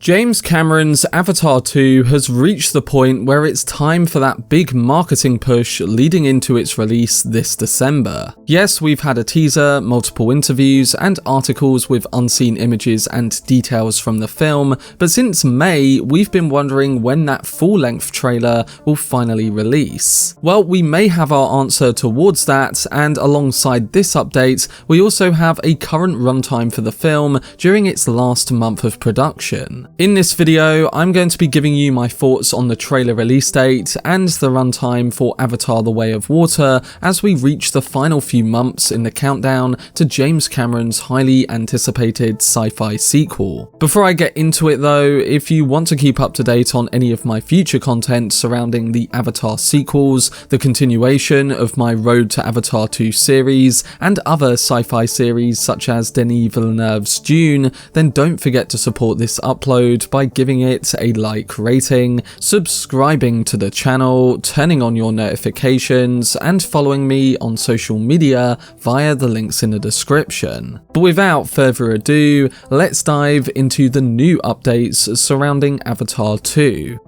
James Cameron's Avatar 2 has reached the point where it's time for that big marketing push leading into its release this December. Yes, we've had a teaser, multiple interviews, and articles with unseen images and details from the film, but since May, we've been wondering when that full-length trailer will finally release. Well, we may have our answer towards that, and alongside this update, we also have a current runtime for the film during its last month of production. In this video, I'm going to be giving you my thoughts on the trailer release date and the runtime for Avatar: The Way of Water as we reach the final few months in the countdown to James Cameron's highly anticipated sci-fi sequel. Before I get into it though, if you want to keep up to date on any of my future content surrounding the Avatar sequels, the continuation of my Road to Avatar 2 series, and other sci-fi series such as Denis Villeneuve's Dune, then don't forget to support this upload by giving it a like rating, subscribing to the channel, turning on your notifications, and following me on social media via the links in the description. But without further ado, let's dive into the new updates surrounding Avatar 2.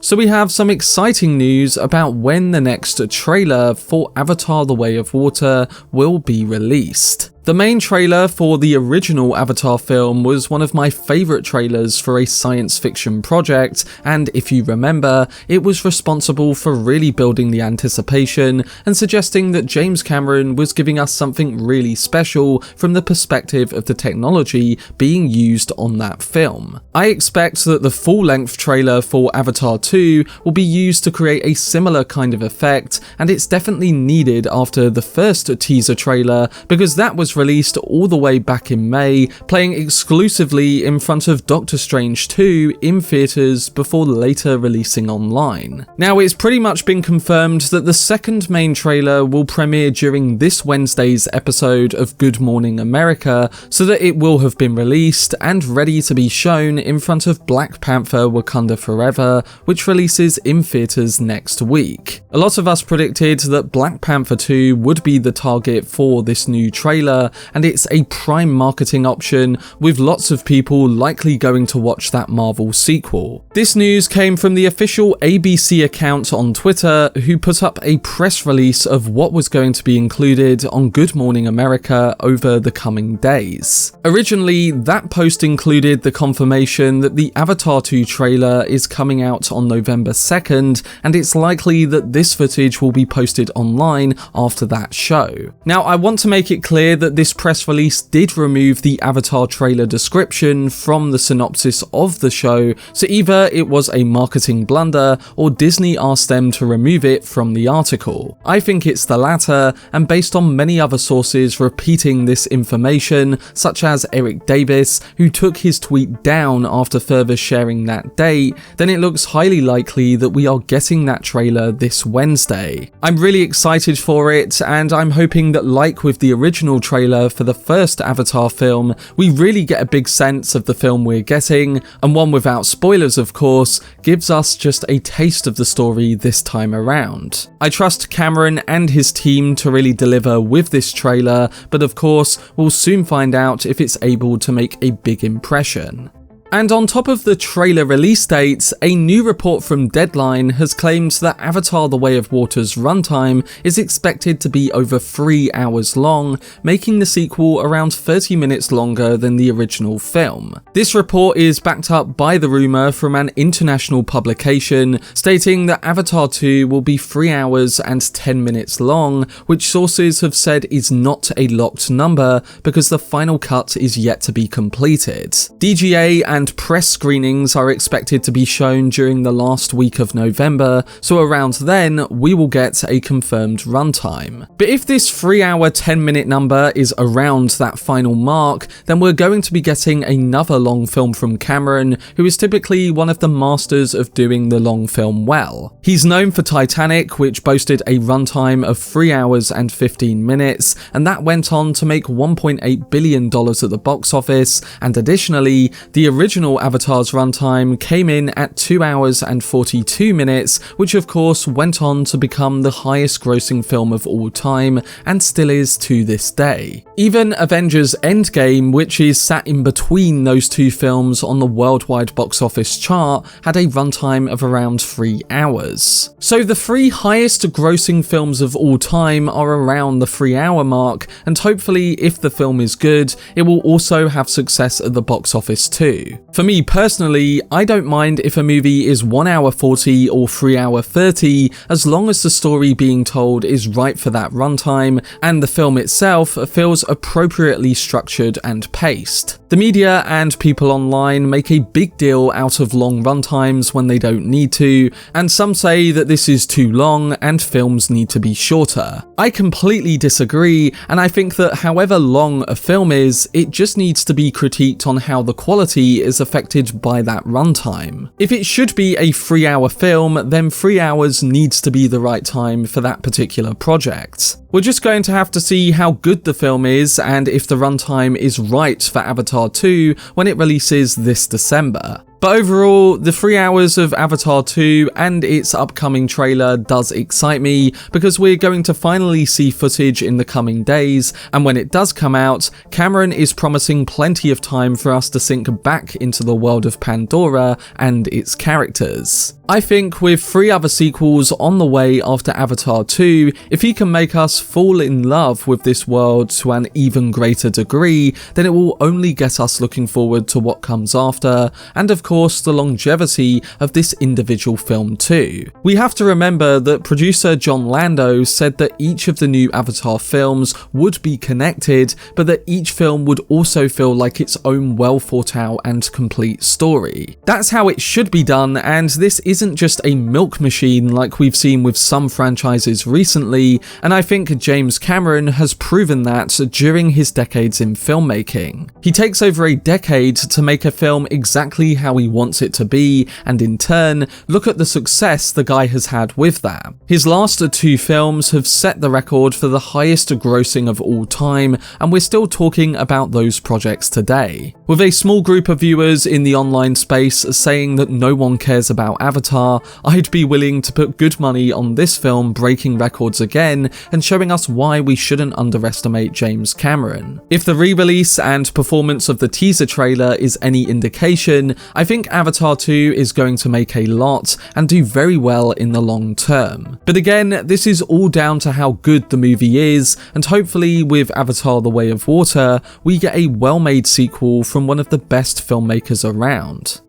So we have some exciting news about when the next trailer for Avatar: The Way of Water will be released. The main trailer for the original Avatar film was one of my favourite trailers for a science fiction project, and if you remember, it was responsible for really building the anticipation and suggesting that James Cameron was giving us something really special from the perspective of the technology being used on that film. I expect that the full-length trailer for Avatar 2 will be used to create a similar kind of effect, and it's definitely needed after the first teaser trailer because that was released all the way back in May, playing exclusively in front of Doctor Strange 2 in theatres before later releasing online. Now, it's pretty much been confirmed that the second main trailer will premiere during this Wednesday's episode of Good Morning America, so that it will have been released and ready to be shown in front of Black Panther: Wakanda Forever, which releases in theatres next week. A lot of us predicted that Black Panther 2 would be the target for this new trailer, and it's a prime marketing option, with lots of people likely going to watch that Marvel sequel. This news came from the official ABC account on Twitter, who put up a press release of what was going to be included on Good Morning America over the coming days. Originally, that post included the confirmation that the Avatar 2 trailer is coming out on November 2nd, and it's likely that this footage will be posted online after that show. Now, I want to make it clear that this press release did remove the Avatar trailer description from the synopsis of the show, so either it was a marketing blunder or Disney asked them to remove it from the article. I think it's the latter, and based on many other sources repeating this information, such as Eric Davis, who took his tweet down after further sharing that date, then it looks highly likely that we are getting that trailer this Wednesday. I'm really excited for it, and I'm hoping that, like with the original trailer for the first Avatar film, we really get a big sense of the film we're getting, and one without spoilers of course, gives us just a taste of the story this time around. I trust Cameron and his team to really deliver with this trailer, but of course, we'll soon find out if it's able to make a big impression. And on top of the trailer release dates, a new report from Deadline has claimed that Avatar: The Way of Water's runtime is expected to be over 3 hours long, making the sequel around 30 minutes longer than the original film. This report is backed up by the rumour from an international publication stating that Avatar 2 will be 3 hours and 10 minutes long, which sources have said is not a locked number because the final cut is yet to be completed. DGA and press screenings are expected to be shown during the last week of November, so around then we will get a confirmed runtime. But if this 3 hour 10 minute number is around that final mark, then we're going to be getting another long film from Cameron, who is typically one of the masters of doing the long film well. He's known for Titanic, which boasted a runtime of 3 hours and 15 minutes, and that went on to make $1.8 billion at the box office, and additionally, the original original Avatar's runtime came in at 2 hours and 42 minutes, which of course went on to become the highest grossing film of all time, and still is to this day. Even Avengers Endgame, which is sat in between those two films on the worldwide box office chart, had a runtime of around 3 hours. So the 3 highest grossing films of all time are around the 3-hour mark, and hopefully if the film is good, it will also have success at the box office too. For me personally, I don't mind if a movie is 1 hour 40 or 3 hour 30, as long as the story being told is right for that runtime, and the film itself feels appropriately structured and paced. The media and people online make a big deal out of long runtimes when they don't need to, and some say that this is too long and films need to be shorter. I completely disagree, and I think that however long a film is, it just needs to be critiqued on how the quality is affected by that runtime. If it should be a 3-hour film, then 3 hours needs to be the right time for that particular project. We're just going to have to see how good the film is and if the runtime is right for Avatar 2 when it releases this December. But overall, the 3 hours of Avatar 2 and its upcoming trailer does excite me, because we're going to finally see footage in the coming days, and when it does come out, Cameron is promising plenty of time for us to sink back into the world of Pandora and its characters. I think with 3 other sequels on the way after Avatar 2, if he can make us fall in love with this world to an even greater degree, then it will only get us looking forward to what comes after, and of course the longevity of this individual film too. We have to remember that producer Jon Landau said that each of the new Avatar films would be connected, but that each film would also feel like its own well thought out and complete story. That's how it should be done, and this isn't just a milk machine like we've seen with some franchises recently, and I think James Cameron has proven that during his decades in filmmaking. He takes over a decade to make a film exactly how he wants it to be, and in turn, look at the success the guy has had with that. His last 2 films have set the record for the highest grossing of all time, and we're still talking about those projects today. With a small group of viewers in the online space saying that no one cares about Avatar, I'd be willing to put good money on this film breaking records again and showing us why we shouldn't underestimate James Cameron. If the re-release and performance of the teaser trailer is any indication, I think Avatar 2 is going to make a lot and do very well in the long term. But again, this is all down to how good the movie is, and hopefully with Avatar: The Way of Water, we get a well-made sequel from one of the best filmmakers around.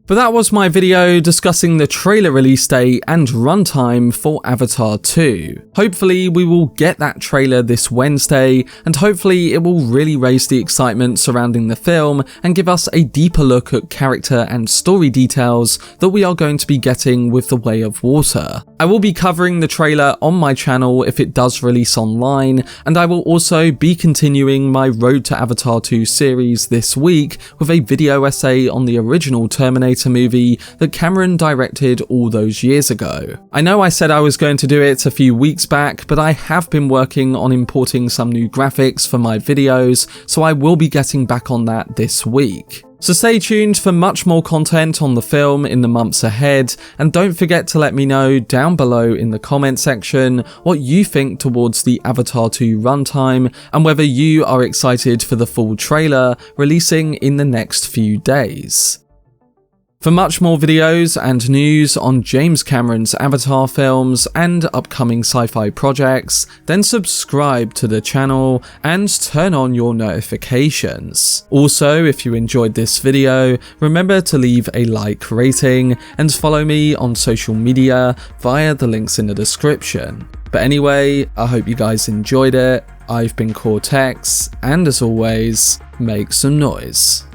But that was my video discussing the trailer release date and runtime for Avatar 2. Hopefully we will get that trailer this Wednesday, and hopefully it will really raise the excitement surrounding the film and give us a deeper look at character and story details that we are going to be getting with The Way of Water. I will be covering the trailer on my channel if it does release online, and I will also be continuing my Road to Avatar 2 series this week with a video essay on the original Terminator movie that Cameron directed all those years ago. I know I said I was going to do it a few weeks back, but I have been working on importing some new graphics for my videos, so I will be getting back on that this week. So stay tuned for much more content on the film in the months ahead, and don't forget to let me know down below in the comment section what you think towards the Avatar 2 runtime and whether you are excited for the full trailer releasing in the next few days. For much more videos and news on James Cameron's Avatar films and upcoming sci-fi projects, then subscribe to the channel and turn on your notifications. Also, if you enjoyed this video, remember to leave a like rating and follow me on social media via the links in the description. But anyway, I hope you guys enjoyed it. I've been Cortex, and as always, make some noise.